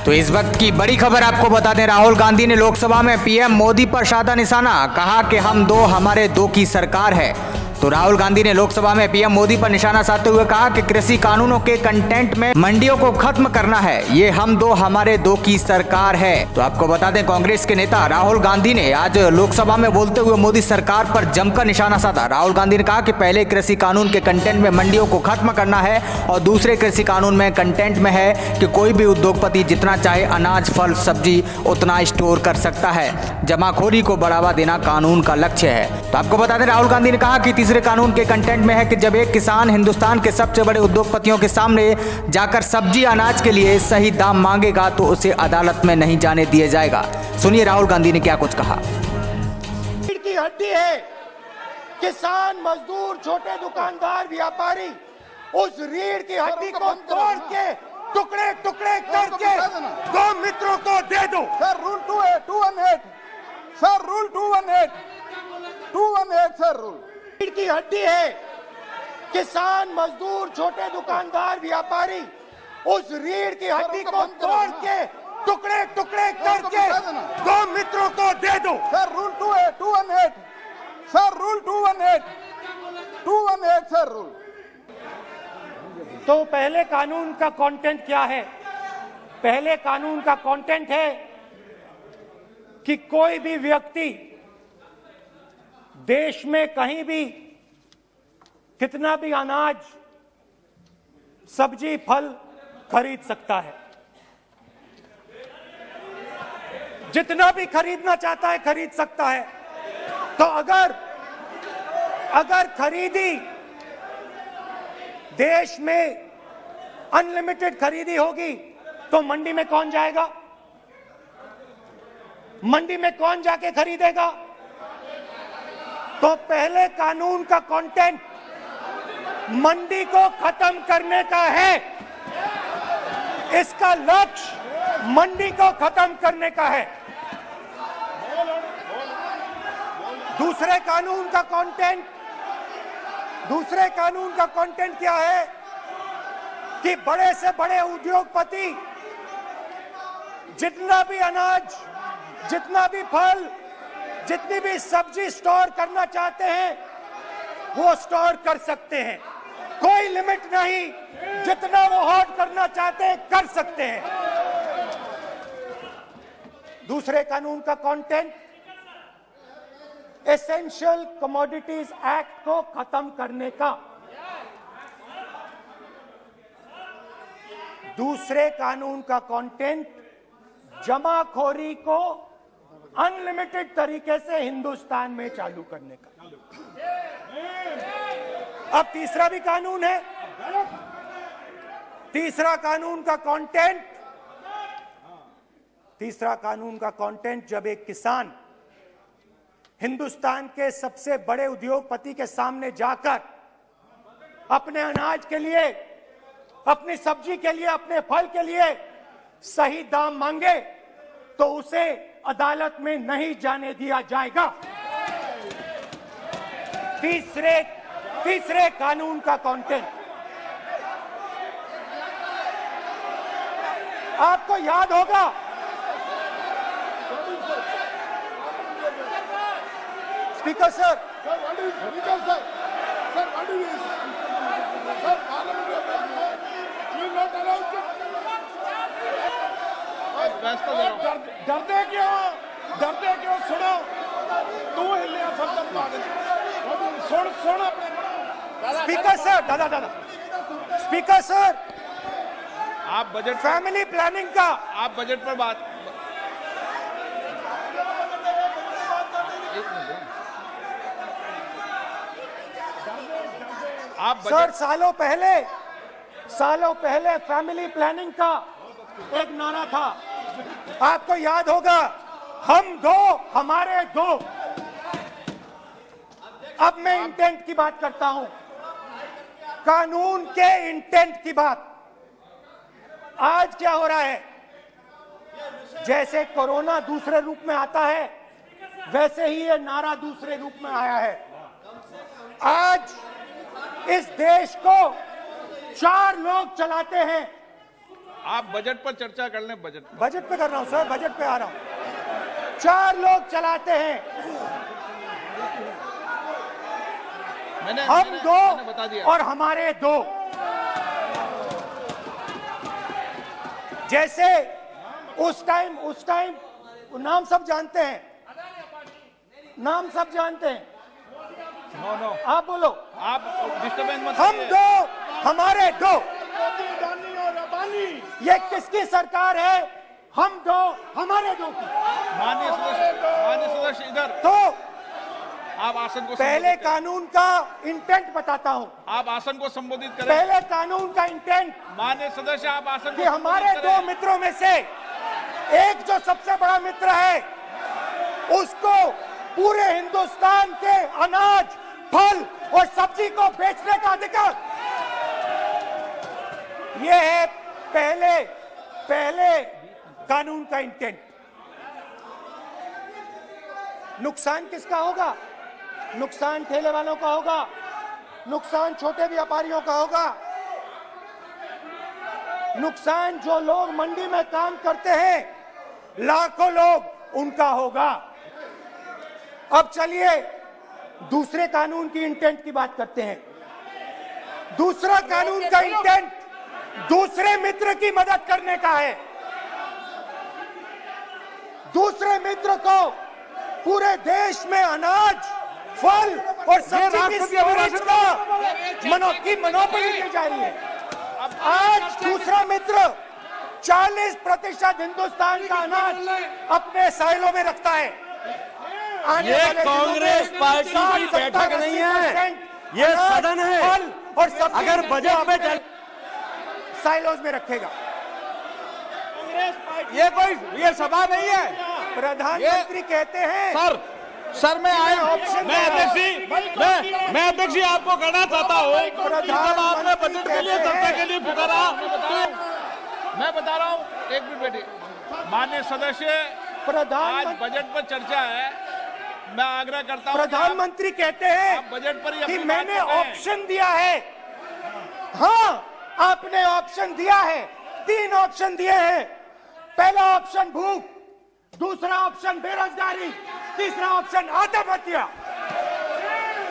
तो इस वक्त की बड़ी खबर आपको बता दें, राहुल गांधी ने लोकसभा में पीएम मोदी पर साधा निशाना, कहा कि हम दो हमारे दो की सरकार है। तो राहुल गांधी ने लोकसभा में पीएम मोदी पर निशाना साधते हुए कहा कि कृषि कानूनों के कंटेंट में मंडियों को खत्म करना है, ये हम दो हमारे दो की सरकार है। तो आपको बता दें, कांग्रेस के नेता राहुल गांधी ने आज लोकसभा में बोलते हुए मोदी सरकार पर जमकर निशाना साधा। राहुल गांधी ने कहा कि पहले कृषि कानून के कंटेंट में मंडियों को खत्म करना है और दूसरे कृषि कानून में कंटेंट में है कि कोई भी उद्योगपति जितना चाहे अनाज फल सब्जी उतना स्टोर कर सकता है। जमाखोरी को बढ़ावा देना कानून का लक्ष्य है। तो आपको बता दें, राहुल गांधी ने कहा कि तीसरे कानून के कंटेंट में है कि जब एक किसान हिंदुस्तान के सबसे बड़े उद्योगपतियों के सामने जाकर सब्जी अनाज के लिए सही दाम मांगेगा तो उसे अदालत में नहीं जाने दिया जाएगा। सुनिए राहुल गांधी ने क्या कुछ कहा। रीढ़ की हड्डी है किसान, मजदूर, छोटे दुकानदार, व्यापारी, उस रीढ़ की हड्डी को तोड़ के टुकड़े टुकड़े करके दो मित्रों को दे दो। Sir rule 218 sir rule 218 sir rule. रीढ़ की हड्डी है किसान, मजदूर, छोटे दुकानदार, व्यापारी, उस रीढ़ की हड्डी को तोड़ के टुकड़े टुकड़े करके दो मित्रों को दे दो। Sir rule 218 sir rule 218 sir rule. तो पहले कानून का कंटेंट क्या है? पहले कानून का कंटेंट है कि कोई भी व्यक्ति देश में कहीं भी कितना भी अनाज, सब्जी, फल खरीद सकता है। जितना भी खरीदना चाहता है खरीद सकता है। तो अगर खरीदी देश में अनलिमिटेड खरीदी होगी तो मंडी में कौन जाएगा? मंडी में कौन जाके खरीदेगा? तो पहले कानून का कंटेंट मंडी को खत्म करने का है। इसका लक्ष्य मंडी को खत्म करने का है। दूसरे कानून का कंटेंट क्या है कि बड़े से बड़े उद्योगपति जितना भी अनाज, जितना भी फल, जितनी भी सब्जी स्टोर करना चाहते हैं वो स्टोर कर सकते हैं। कोई लिमिट नहीं, जितना वो होल्ड करना चाहते हैं कर सकते हैं। दूसरे कानून का कंटेंट एसेंशियल कमोडिटीज एक्ट को खत्म करने का। दूसरे कानून का कंटेंट जमाखोरी को अनलिमिटेड तरीके से हिंदुस्तान में चालू करने का। अब तीसरा भी कानून है। तीसरा कानून का कंटेंट जब एक किसान हिंदुस्तान के सबसे बड़े उद्योगपति के सामने जाकर अपने अनाज के लिए, अपनी सब्जी के लिए, अपने फल के लिए सही दाम मांगे तो उसे अदालत में नहीं जाने दिया जाएगा। तीसरे कानून का कंटेंट आपको याद होगा, स्पीकर सर, डरते क्यों? सुनो, तू हिलिया सब सुन अपने। स्पीकर सर, दादा स्पीकर सर, आप बजट, फैमिली प्लानिंग का, आप बजट पर बात, आप सर सालों पहले फैमिली प्लानिंग का एक नारा था, आपको याद होगा, हम दो हमारे दो। अब मैं इंटेंट की बात करता हूं, कानून के इंटेंट की बात। आज क्या हो रहा है, जैसे कोरोना दूसरे रूप में आता है वैसे ही ये नारा दूसरे रूप में आया है। आज इस देश को 4 लोग चलाते हैं, आप बजट पर चर्चा कर लें। बजट पे कर रहा हूं सर, बजट पे आ रहा हूं। 4 लोग चलाते हैं, हम 2 बता दिया। और हमारे 2। जैसे उस टाइम नाम सब जानते हैं, नाम सब जानते हैं। नो आप बोलो। आप डिस्टर्बेंस मत हम करिए। 2, हमारे 2। अदानी और अदानी। ये किसकी सरकार है? हम 2, हमारे 2 की। माननीय सदस्य इधर। तो आप आसन को पहले संबोधित करें। कानून का इंटेंट बताता हूं। आप आसन को संबोधित करें। पहले कानून का इंटेंट माननीय सदस्य आप आसन कि को हमारे संबोधित 2 करें। मित्रों में से एक जो सबसे बड़ा मित्र है, उसको पूरे हिंदुस्तान के अनाज, फल और सब्जी को बेचने का अधिकार। यह है पहले कानून का इंटेंट। नुकसान किसका होगा? नुकसान ठेले वालों का होगा, नुकसान छोटे व्यापारियों का होगा, नुकसान जो लोग मंडी में काम करते हैं, लाखों लोग, उनका होगा। अब चलिए दूसरे कानून की इंटेंट की बात करते हैं। दूसरा कानून का इंटेंट दूसरे मित्र की मदद करने का है। दूसरे मित्र को पूरे देश में अनाज, फल और सब्जी की स्टोरेज की मोनोपोली दी जा रही है। आज दूसरा मित्र 40% हिंदुस्तान का अनाज अपने साइलों में रखता है। ये कांग्रेस पार्टी की बैठक नहीं है, ये सदन है। फल और सब्जी अगर बजट पे चल साइलोज में रखेगा। ये सभा नहीं है। प्रधानमंत्री कहते हैं सर मैं अध्यक्ष जी आपको कहना चाहता हूँ कि जब आपने बजट के लिए चर्चा के लिए पुकारा तो मैं बता रहा हूँ, एक मिनट बैठिए। माननीय सदस्य, आज बजट पर चर्चा है। मैं आग्रह करता हूँ। प्रधानमंत्री कहते हैं आप बजट पर ही कि अपनी बात मैंने कर रहे हैं। ऑप्शन दिया है। हाँ, आपने ऑप्शन दिया है। 3 ऑप्शन दिए हैं। पहला ऑप्शन भूख, दूसरा ऑप्शन बेरोजगारी, तीसरा ऑप्शन आत्महत्या।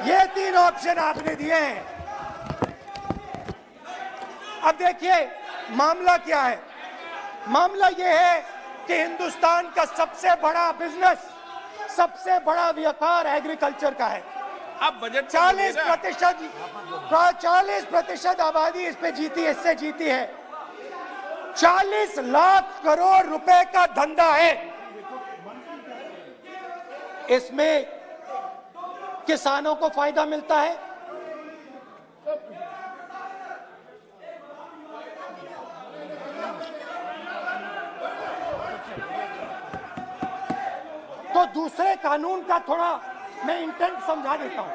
ये 3 ऑप्शन आपने दिए हैं। अब देखिए मामला क्या है। मामला यह है कि हिंदुस्तान का सबसे बड़ा बिजनेस, सबसे बड़ा व्यापार एग्रीकल्चर का है। अब बजट 40% आबादी इस पे जीती है, इससे जीती है। 40 लाख करोड़ रुपए का धंधा है। इसमें किसानों को फायदा मिलता है, तो दूसरे कानून का थोड़ा मैं इंटेंट समझा देता हूं।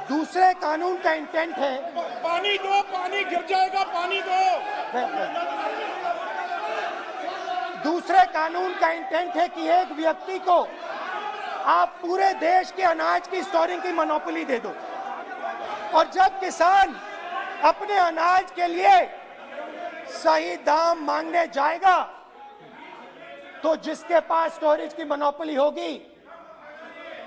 दूसरे कानून का इंटेंट है, पानी दो, पानी गिर जाएगा, पानी दो। दूसरे कानून का इंटेंट है कि एक व्यक्ति को आप पूरे देश के अनाज की स्टोरिंग की मोनोपोली दे दो, और जब किसान अपने अनाज के लिए सही दाम मांगने जाएगा तो जिसके पास स्टोरेज की मोनोपोली होगी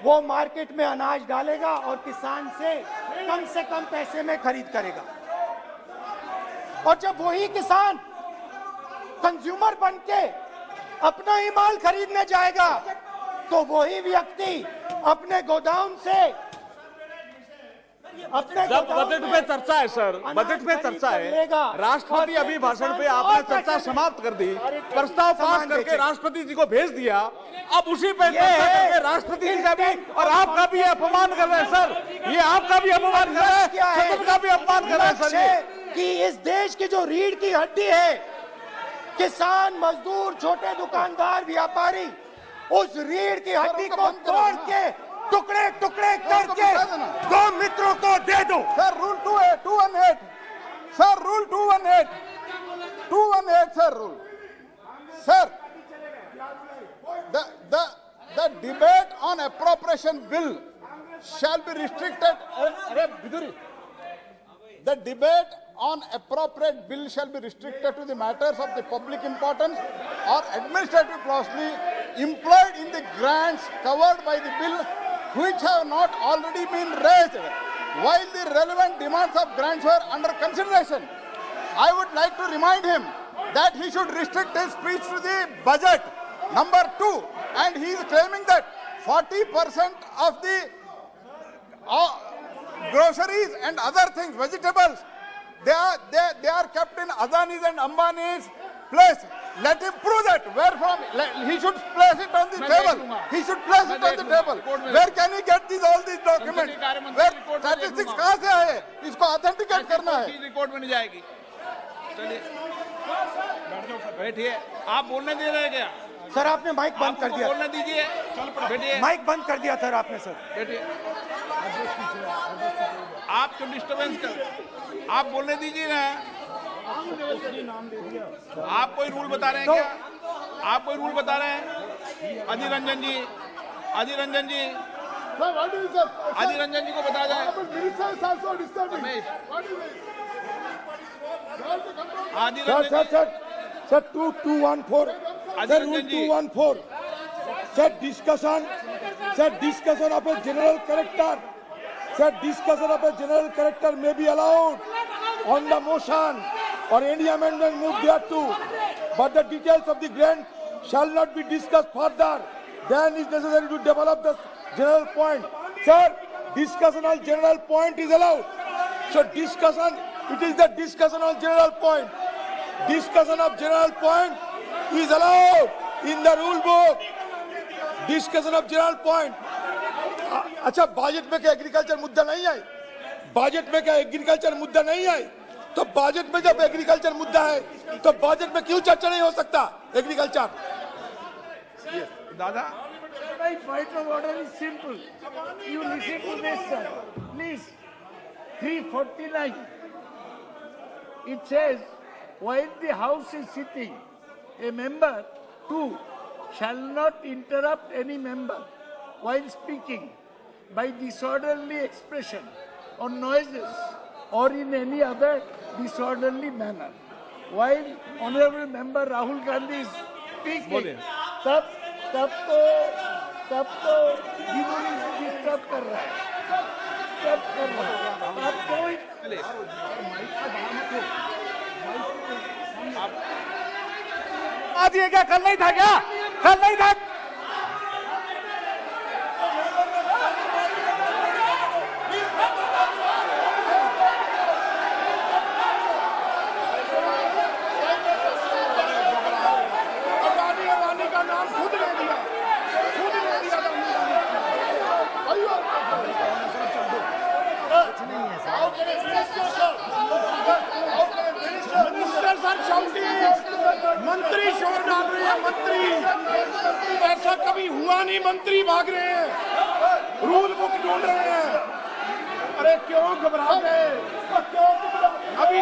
वो मार्केट में अनाज डालेगा और किसान से कम पैसे में खरीद करेगा। और जब वही किसान कंज्यूमर बन के अपना ही माल खरीदने जाएगा तो वही व्यक्ति अपने गोदाम से जब बजट पे चर्चा है सर, बजट पे चर्चा है, राष्ट्रपति अभी भाषण पे आपने चर्चा समाप्त कर दी, प्रस्ताव पास करके राष्ट्रपति जी को भेज दिया। अब उसी पे चर्चा करके राष्ट्रपति जी का भी और आपका भी अपमान कर रहे हैं सर। ये आपका भी अपमान कर रहे हैं, सदन का भी अपमान कर रहे हैं सर। ये कि इस देश की जो रीढ़ की हड्डी है, किसान, मजदूर, छोटे दुकानदार, व्यापारी, उस रीढ़ की हड्डी को तोड़ के टुकड़े टुकड़े करके 2 मित्रों को दे दो। Sir rule 218 sir, rule 218 sir, rule sir, the debate on appropriation bill shall be restricted. The debate on appropriate bill shall be restricted to the matters of the public importance or administrative clausely employed in the grants covered by the bill which have not already been raised while the relevant demands of grants were under consideration. I would like to remind him that he should restrict his speech to the budget. Number 2, and he is claiming that 40% of the groceries and other things, vegetables, they are kept in Adani's and Ambani's place. Let him prove that. Where from? He should place it on the table. He should place it on the table. Where can he get all these documents? Where statistics कहाँ से आए? इसको authenticate करना है. Record में नहीं जाएगी. चलिए बैठिए. आप बोलने दे रहे हैं क्या? सर आपने माइक बंद कर दिया. बोलने दीजिए. बैठिए. माइक बंद कर दिया सर आपने. सर बैठिए. आप क्यों डिस्टर्बेंस कर? आप बोलने दीजिए ना. आप कोई रूल बता रहे हैं क्या? आप कोई रूल बता रहे हैं? अधीर रंजन जी, अधीर रंजन जी, अधीर रंजन जी को बता जाए. अधीर रंजन जी. Sir, 214. Sir, rule 214. Sir, discussion of a general character. Sir, discussion of a general character may be allowed on the motion or any amendment moved thereto, but the details of the grant shall not be discussed further. Then it's necessary to develop the general point. Sir, discussion on general point is allowed. So discussion, it is the discussion on general point. Discussion of general point is allowed in the rule book. Discussion of general point. अच्छा budget में क्या agriculture मुद्दा नहीं है? Budget में क्या agriculture मुद्दा नहीं है? तो बजट में जब एग्रीकल्चर मुद्दा है तो बजट में क्यों चर्चा नहीं हो सकता एग्रीकल्चर? दादा, My point of order is simple. You listen to this, sir. Please. 349. It says, while the House is sitting, a member, 2, shall not interrupt any member while speaking by disorderly expression or noises or in any other disorderly manner. While Honorable Member Rahul Gandhi is speaking, तब तो disturb कर रहा है. आप कोई आज ये क्या कल नहीं था क्या? कल नहीं था. अदानी का नाम खुद ले दिया. मंत्री शोर डाल रहे हैं. मंत्री ऐसा कभी हुआ नहीं. मंत्री भाग रहे हैं, रूल बुक ढूंढ रहे हैं. अरे क्यों घबरा गए? अभी